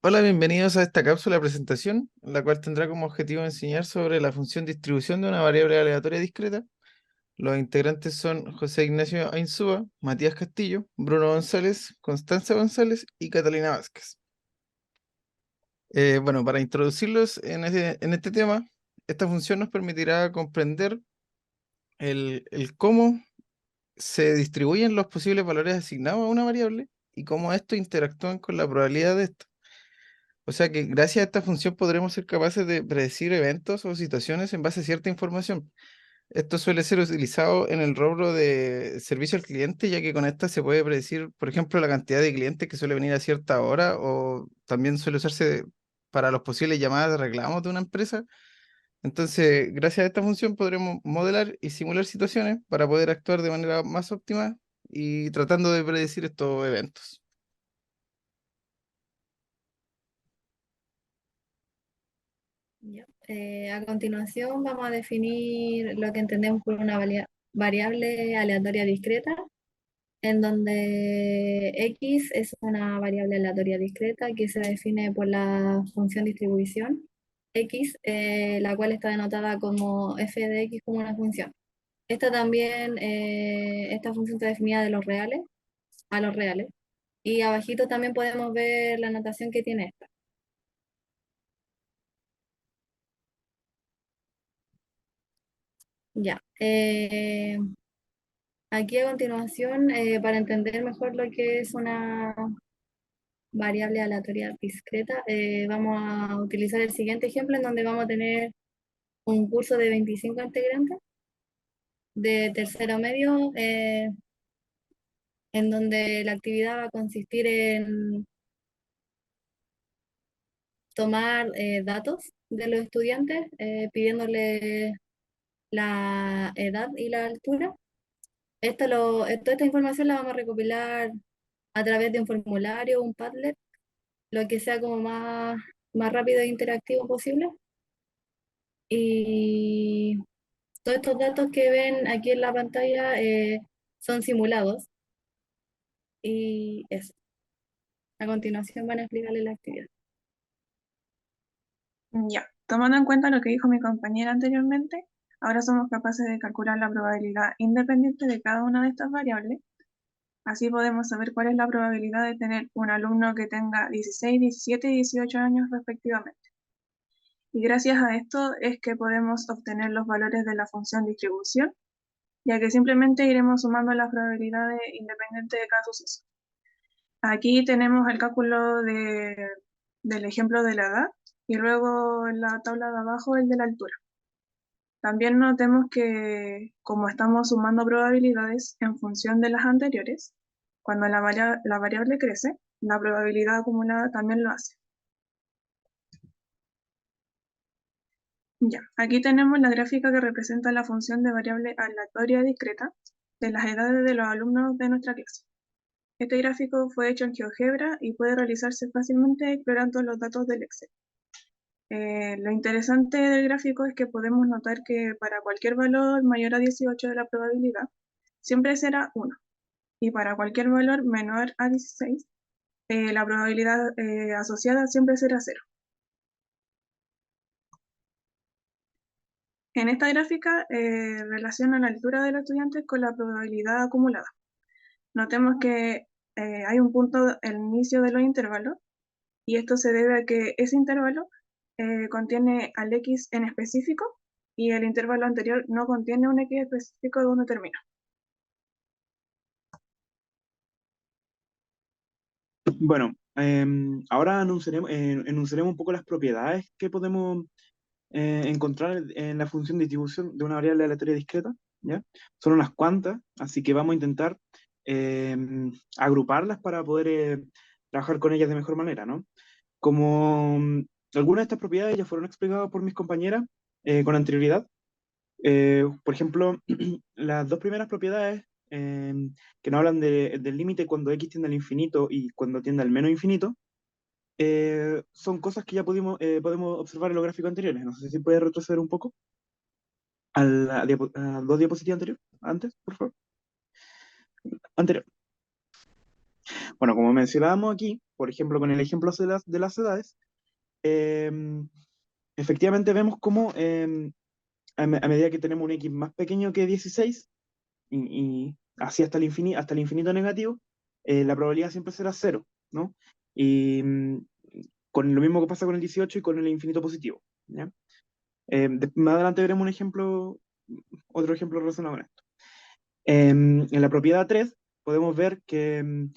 Hola, bienvenidos a esta cápsula de presentación, la cual tendrá como objetivo enseñar sobre la función distribución de una variable aleatoria discreta. Los integrantes son José Ignacio Ainzúa, Matías Castillo, Bruno González, Constanza González y Catalina Vázquez. Bueno, para introducirlos en este tema, esta función nos permitirá comprender el cómo se distribuyen los posibles valores asignados a una variable y cómo estos interactúan con la probabilidad de esta. O sea que gracias a esta función podremos ser capaces de predecir eventos o situaciones en base a cierta información. Esto suele ser utilizado en el rubro de servicio al cliente, ya que con esta se puede predecir, por ejemplo, la cantidad de clientes que suele venir a cierta hora, o también suele usarse para los posibles llamadas de reclamos de una empresa. Entonces, gracias a esta función podremos modelar y simular situaciones para poder actuar de manera más óptima y tratando de predecir estos eventos. Ya. A continuación vamos a definir lo que entendemos por una variable aleatoria discreta, en donde x es una variable aleatoria discreta que se define por la función distribución x, la cual está denotada como f de x como una función. Esta función está definida de los reales a los reales. Y abajito también podemos ver la notación que tiene esta. Ya. Aquí a continuación, para entender mejor lo que es una variable aleatoria discreta, vamos a utilizar el siguiente ejemplo en donde vamos a tener un curso de 25 integrantes de tercero medio, en donde la actividad va a consistir en tomar datos de los estudiantes, pidiéndoles la edad y la altura. Toda esta información la vamos a recopilar a través de un formulario, un Padlet, lo que sea como más rápido e interactivo posible. Y todos estos datos que ven aquí en la pantalla son simulados. Y eso. A continuación van a explicarles la actividad. Ya, tomando en cuenta lo que dijo mi compañera anteriormente, ahora somos capaces de calcular la probabilidad independiente de cada una de estas variables. Así podemos saber cuál es la probabilidad de tener un alumno que tenga 16, 17 y 18 años respectivamente. Y gracias a esto es que podemos obtener los valores de la función distribución, ya que simplemente iremos sumando las probabilidades independientes de cada suceso. Aquí tenemos el cálculo del ejemplo de la edad y luego en la tabla de abajo el de la altura. También notemos que como estamos sumando probabilidades en función de las anteriores, cuando la variable crece, la probabilidad acumulada también lo hace. Ya, aquí tenemos la gráfica que representa la función de variable aleatoria discreta de las edades de los alumnos de nuestra clase. Este gráfico fue hecho en GeoGebra y puede realizarse fácilmente explorando los datos del Excel. Lo interesante del gráfico es que podemos notar que para cualquier valor mayor a 18 de la probabilidad, siempre será 1. Y para cualquier valor menor a 16, la probabilidad asociada siempre será 0. En esta gráfica relaciona la altura de los estudiantes con la probabilidad acumulada. Notemos que hay un punto al inicio de los intervalos y esto se debe a que ese intervalo contiene al X en específico y el intervalo anterior no contiene un X específico de donde termina. Bueno, ahora enunciaremos un poco las propiedades que podemos encontrar en la función de distribución de una variable aleatoria discreta, ¿ya? Son unas cuantas, así que vamos a intentar agruparlas para poder trabajar con ellas de mejor manera, ¿no? Como algunas de estas propiedades ya fueron explicadas por mis compañeras con anterioridad, por ejemplo, las dos primeras propiedades que nos hablan del límite cuando x tiende al infinito y cuando tiende al menos infinito, son cosas que ya podemos observar en los gráficos anteriores. No sé si puedes retroceder un poco a dos diapositivas anteriores, antes, por favor. Anterior. Bueno, como mencionábamos aquí, por ejemplo, con el ejemplo de las edades, eh, efectivamente vemos cómo a medida que tenemos un X más pequeño que 16, y así hasta el infinito negativo, la probabilidad siempre será cero, ¿no? Y con lo mismo que pasa con el 18 y con el infinito positivo, ¿ya? Más adelante veremos un ejemplo, otro ejemplo relacionado con esto. En la propiedad 3 podemos ver que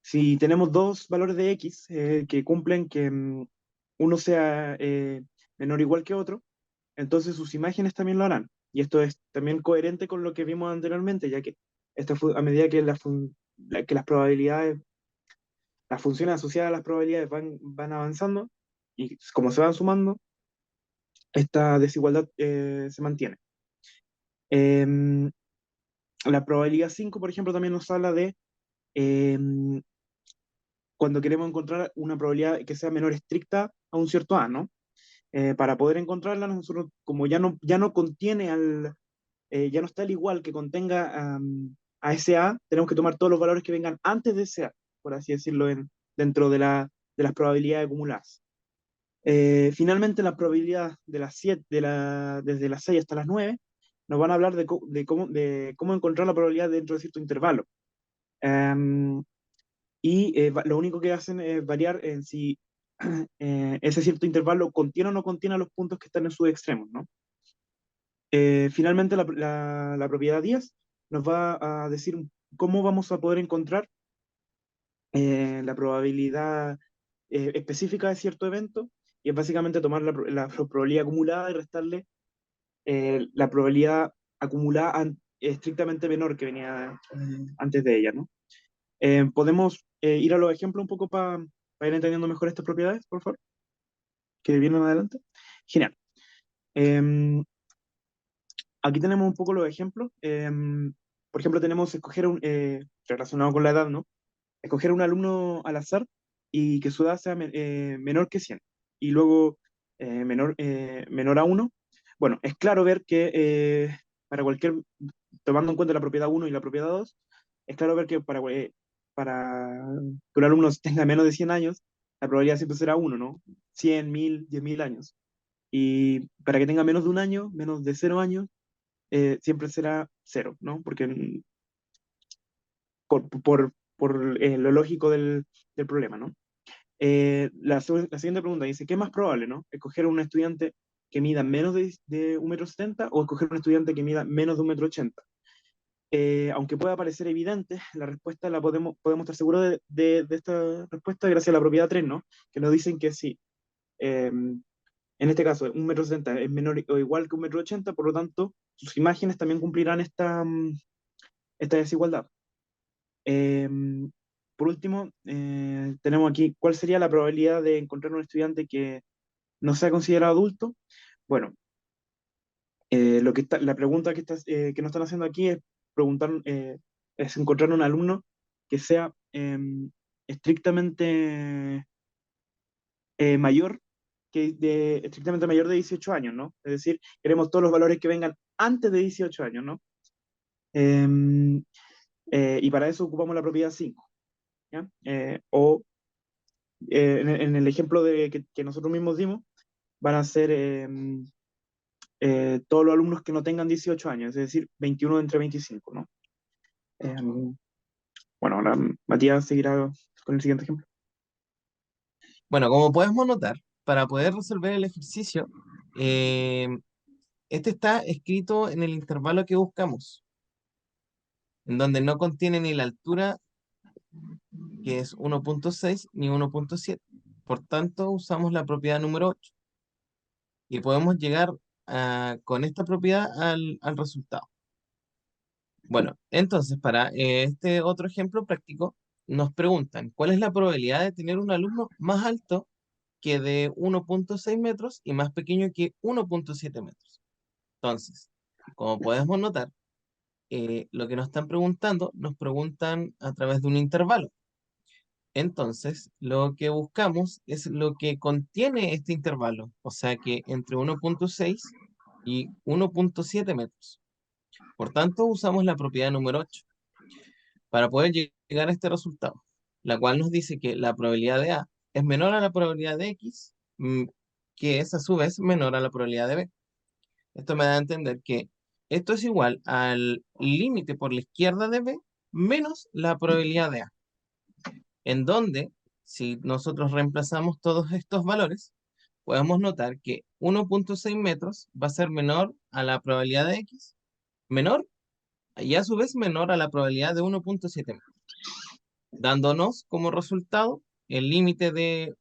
si tenemos dos valores de X que cumplen que uno sea menor o igual que otro, entonces sus imágenes también lo harán. Y esto es también coherente con lo que vimos anteriormente, ya que a medida que, que las probabilidades, las funciones asociadas a las probabilidades van avanzando, y como se van sumando, esta desigualdad se mantiene. Em, la probabilidad 5 por ejemplo, también nos habla de em, cuando queremos encontrar una probabilidad que sea menor estricta a un cierto A, ¿no? Para poder encontrarla, nosotros, como ya no contiene ya no está el igual que contenga a ese A, tenemos que tomar todos los valores que vengan antes de ese A, por así decirlo, dentro de las probabilidades acumuladas. Finalmente, la probabilidad de las 7, desde las 6 hasta las 9, nos van a hablar de cómo encontrar la probabilidad dentro de cierto intervalo. Em, lo único que hacen es variar en si ese cierto intervalo contiene o no contiene los puntos que están en sus extremos, ¿no? Finalmente, la propiedad 10 nos va a decir cómo vamos a poder encontrar la probabilidad específica de cierto evento, y es básicamente tomar la probabilidad acumulada y restarle la probabilidad acumulada estrictamente menor que venía antes de ella, ¿no? ¿Podemos ir a los ejemplos un poco para ir entendiendo mejor estas propiedades, por favor? Que vienen adelante. Genial. Em, Aquí tenemos un poco los ejemplos. Por ejemplo, tenemos escoger relacionado con la edad, ¿no? Escoger un alumno al azar y que su edad sea menor que 100 y luego menor a uno. Bueno, es claro ver que para cualquier, tomando en cuenta la propiedad uno y la propiedad 2, es claro ver que para que un alumno tenga menos de 100 años, la probabilidad siempre será uno, ¿no? 100, 1000, 10.000 años. Y para que tenga menos de un año, menos de 0 años, siempre será cero, ¿no? Porque lo lógico del problema, ¿no? La siguiente pregunta dice, ¿qué es más probable, no? ¿Escoger un estudiante que mida menos de 1,70 m o escoger un estudiante que mida menos de 1,80 m? Aunque pueda parecer evidente, la respuesta podemos estar seguros de esta respuesta gracias a la propiedad 3, ¿no? Que nos dicen que sí. En este caso, 1,70 m es menor o igual que 1,80 m, por lo tanto, sus imágenes también cumplirán esta desigualdad. Por último, tenemos aquí, ¿cuál sería la probabilidad de encontrar un estudiante que no sea considerado adulto? Bueno, la pregunta que nos están haciendo aquí es encontrar un alumno que sea estrictamente mayor estrictamente mayor de 18 años, ¿no? Es decir, queremos todos los valores que vengan antes de 18 años, ¿no? Em, y para eso ocupamos la propiedad 5, ¿ya? En el ejemplo que nosotros mismos dimos, van a ser todos los alumnos que no tengan 18 años, es decir, 21 entre 25, ¿no? Em, bueno, ahora Matías seguirá con el siguiente ejemplo. Bueno, como podemos notar, para poder resolver el ejercicio, eh, este está escrito en el intervalo que buscamos, en donde no contiene ni la altura, que es 1,6, ni 1,7. Por tanto, usamos la propiedad número 8 y podemos llegar con esta propiedad al resultado. Bueno, entonces para este otro ejemplo práctico, nos preguntan cuál es la probabilidad de tener un alumno más alto que de 1,6 metros y más pequeño que 1,7 metros. Entonces, como podemos notar, lo que nos están preguntando, nos preguntan a través de un intervalo. Entonces, lo que buscamos es lo que contiene este intervalo, o sea que entre 1,6 y 1,7 metros. Por tanto, usamos la propiedad número 8 para poder llegar a este resultado. la cual nos dice que la probabilidad de A es menor a la probabilidad de X, que es a su vez menor a la probabilidad de B. Esto me da a entender que esto es igual al límite por la izquierda de B menos la probabilidad de A, en donde, si nosotros reemplazamos todos estos valores, podemos notar que 1.6 metros va a ser menor a la probabilidad de X, menor y a su vez menor a la probabilidad de 1.7 metros, dándonos como resultado el límite de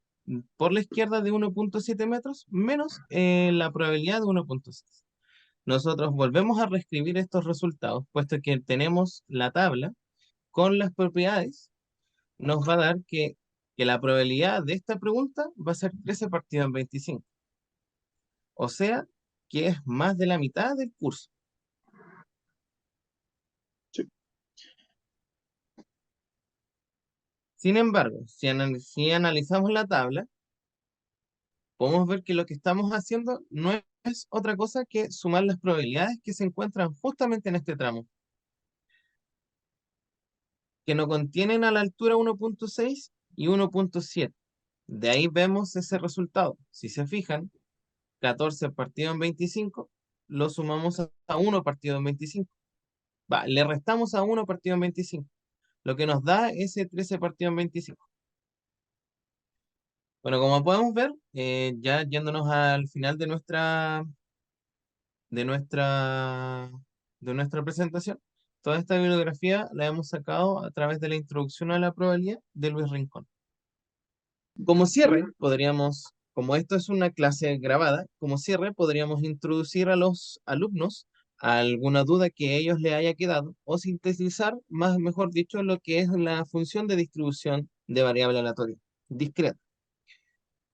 por la izquierda de 1.7 metros menos la probabilidad de 1.6. Nosotros volvemos a reescribir estos resultados, puesto que tenemos la tabla con las propiedades, nos va a dar que la probabilidad de esta pregunta va a ser 13 partido en 25. O sea, que es más de la mitad del curso. Sí. Sin embargo, si analizamos la tabla, podemos ver que lo que estamos haciendo no es otra cosa que sumar las probabilidades que se encuentran justamente en este tramo, que no contienen a la altura 1.6 y 1.7. De ahí vemos ese resultado. Si se fijan, 14 partido en 25, lo sumamos a 1 partido en 25. Le restamos a 1 partido en 25, lo que nos da ese 13 partido en 25. Bueno, como podemos ver, ya yéndonos al final de nuestra, de nuestra presentación, toda esta bibliografía la hemos sacado a través de la introducción a la probabilidad de Luis Rincón. Como cierre, podríamos, como esto es una clase grabada, como cierre podríamos introducir a los alumnos a alguna duda que a ellos les haya quedado o sintetizar, más mejor dicho, lo que es la función de distribución de variable aleatoria discreta.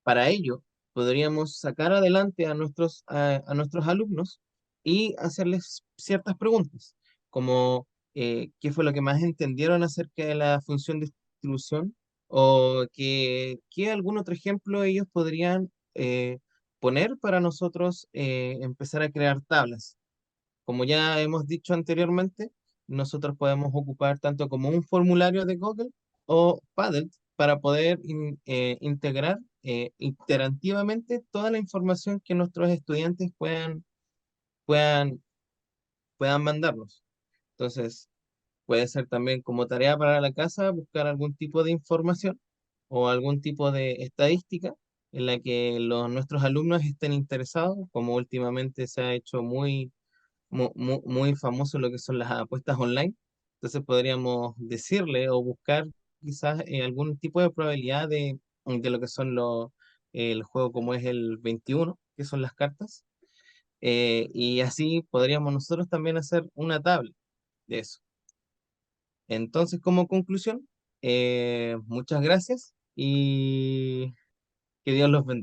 Para ello, podríamos sacar adelante a nuestros alumnos y hacerles ciertas preguntas, como qué fue lo que más entendieron acerca de la función de distribución, o qué algún otro ejemplo ellos podrían poner para nosotros empezar a crear tablas. Como ya hemos dicho anteriormente, nosotros podemos ocupar tanto como un formulario de Google o Padlet para poder integrar iterativamente toda la información que nuestros estudiantes puedan, puedan mandarnos. Entonces, puede ser también como tarea para la casa buscar algún tipo de información o algún tipo de estadística en la que nuestros alumnos estén interesados, como últimamente se ha hecho muy famoso lo que son las apuestas online. Entonces podríamos decirle o buscar quizás algún tipo de probabilidad de lo que son el juego como es el 21, que son las cartas. Y así podríamos nosotros también hacer una tabla de eso. Entonces, como conclusión, muchas gracias y que Dios los bendiga.